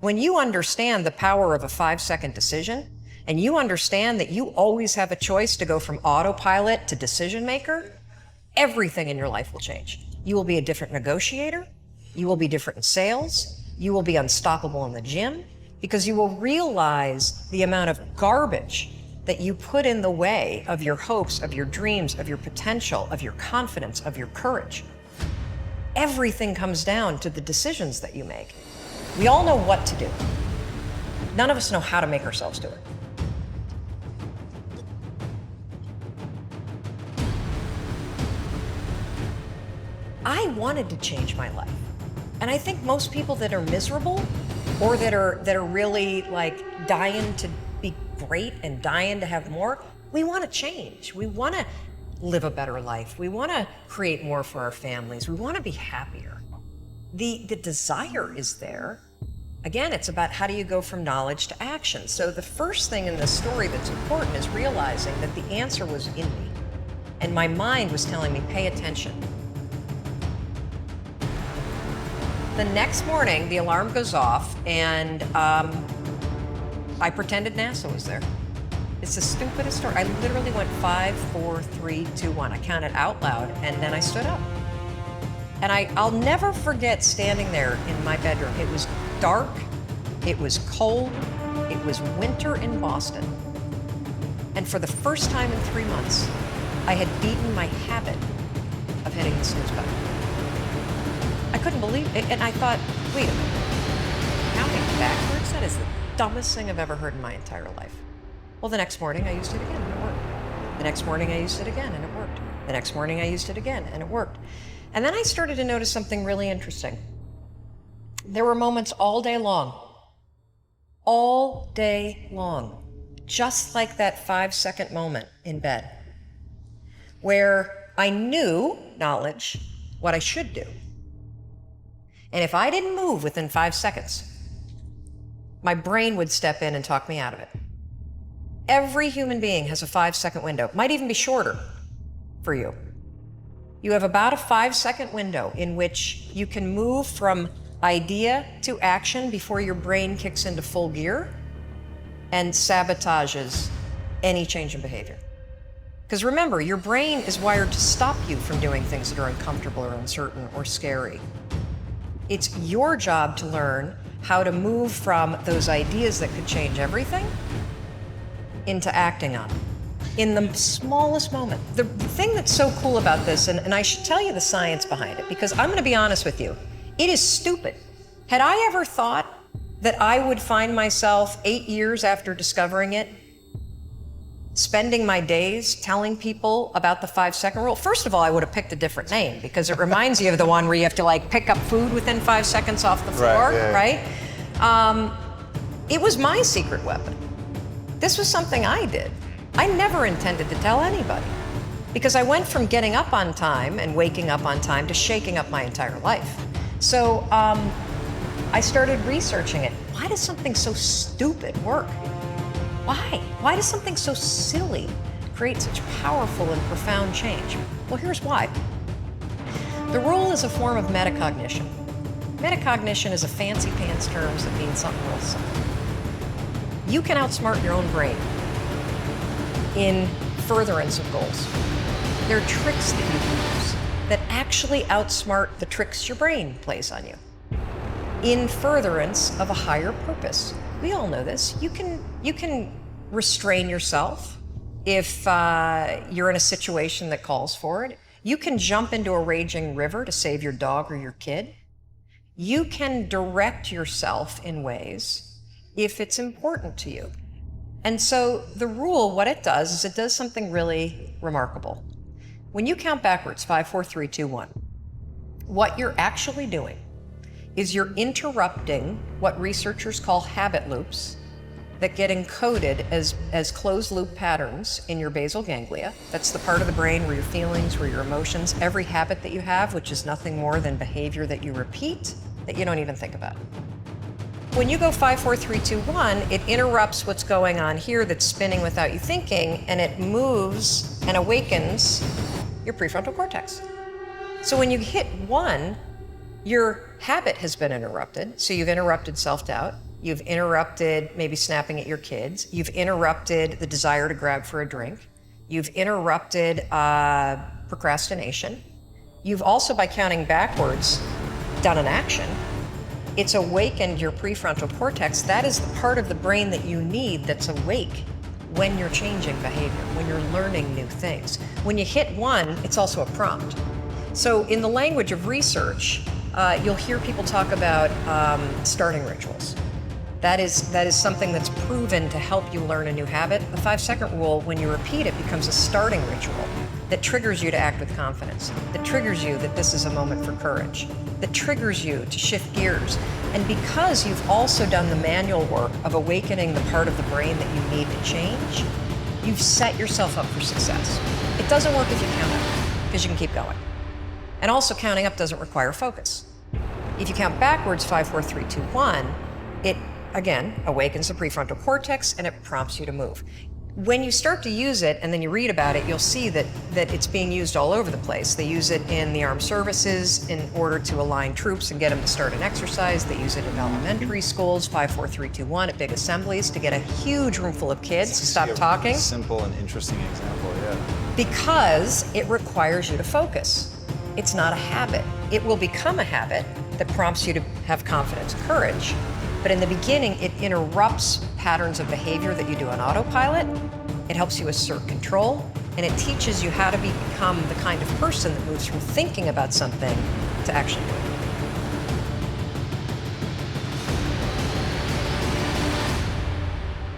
When you understand the power of a 5-second decision, and you understand that you always have a choice to go from autopilot to decision maker, everything in your life will change. You will be a different negotiator. You will be different in sales. You will be unstoppable in the gym, because you will realize the amount of garbage that you put in the way of your hopes, of your dreams, of your potential, of your confidence, of your courage. Everything comes down to the decisions that you make. We all know what to do. None of us know how to make ourselves do it. I wanted to change my life. And I think most people that are miserable or that are really like dying to be great and dying to have more, we want to change. We want to live a better life. We want to create more for our families. We want to be happier. The desire is there. Again, it's about how do you go from knowledge to action. So the first thing in this story that's important is realizing that the answer was in me. And my mind was telling me, pay attention. The next morning, the alarm goes off, and I pretended NASA was there. It's the stupidest story. I literally went 5, 4, 3, 2, 1. I counted out loud, and then I stood up. And I'll never forget standing there in my bedroom. It was dark, it was cold, it was winter in Boston. And for the first time in 3 months, I had beaten my habit of hitting the snooze button. I couldn't believe it, and I thought, wait a minute, counting backwards? That is the dumbest thing I've ever heard in my entire life. Well, the next morning I used it again, and it worked. The next morning I used it again, and it worked. The next morning I used it again, and it worked. And then I started to notice something really interesting. There were moments all day long, just like that 5-second moment in bed, where I knew, knowledge, what I should do. And if I didn't move within 5 seconds, my brain would step in and talk me out of it. Every human being has a 5-second window, might even be shorter for you. You have about a 5-second window in which you can move from idea to action before your brain kicks into full gear and sabotages any change in behavior. Because remember, your brain is wired to stop you from doing things that are uncomfortable or uncertain or scary. It's your job to learn how to move from those ideas that could change everything into acting on them in the smallest moment. The thing that's so cool about this, and I should tell you the science behind it, because I'm going to be honest with you, it is stupid. Had I ever thought that I would find myself 8 years after discovering it, spending my days telling people about the 5-second rule? First of all, I would have picked a different name, because it reminds you of the one where you have to like pick up food within 5 seconds off the floor, right? It was my secret weapon. This was something I did. I never intended to tell anybody, because I went from getting up on time and waking up on time to shaking up my entire life. So I started researching it. Why does something so stupid work? Why? Why does something so silly create such powerful and profound change? Well, here's why. The rule is a form of metacognition. Metacognition is a fancy pants term that means something real simple. You can outsmart your own brain in furtherance of goals. There are tricks that you can use that actually outsmart the tricks your brain plays on you in furtherance of a higher purpose. We all know this. You can restrain yourself if you're in a situation that calls for it. You can jump into a raging river to save your dog or your kid. You can direct yourself in ways if it's important to you. And so the rule, what it does is it does something really remarkable. When you count backwards, 5, 4, 3, 2, 1, what you're actually doing is you're interrupting what researchers call habit loops that get encoded as closed loop patterns in your basal ganglia. That's the part of the brain where your feelings, where your emotions, every habit that you have, which is nothing more than behavior that you repeat that you don't even think about. When you go 5, 4, 3, 2, 1, it interrupts what's going on here that's spinning without you thinking, and it moves and awakens your prefrontal cortex. So when you hit 1, your habit has been interrupted, so you've interrupted self-doubt. You've interrupted maybe snapping at your kids. You've interrupted the desire to grab for a drink. You've interrupted procrastination. You've also, by counting backwards, done an action. It's awakened your prefrontal cortex. That is the part of the brain that you need that's awake when you're changing behavior, when you're learning new things. When you hit one, it's also a prompt. So in the language of research, you'll hear people talk about starting rituals. That is something that's proven to help you learn a new habit. The 5-second rule, when you repeat it, becomes a starting ritual that triggers you to act with confidence, that triggers you that this is a moment for courage, that triggers you to shift gears. And because you've also done the manual work of awakening the part of the brain that you need to change, you've set yourself up for success. It doesn't work if you count up, because you can keep going. And also, counting up doesn't require focus. If you count backwards, 5, 4, 3, 2, 1, it again awakens the prefrontal cortex and it prompts you to move. When you start to use it and then you read about it, you'll see that it's being used all over the place. They use it in the armed services in order to align troops and get them to start an exercise. They use it in elementary schools, 5, 4, 3, 2, 1, at big assemblies to get a huge room full of kids to stop talking. Simple and interesting example, yeah. Because it requires you to focus. It's not a habit. It will become a habit that prompts you to have confidence, courage. But in the beginning, it interrupts patterns of behavior that you do on autopilot. It helps you assert control, and it teaches you how to become the kind of person that moves from thinking about something to actually doing it.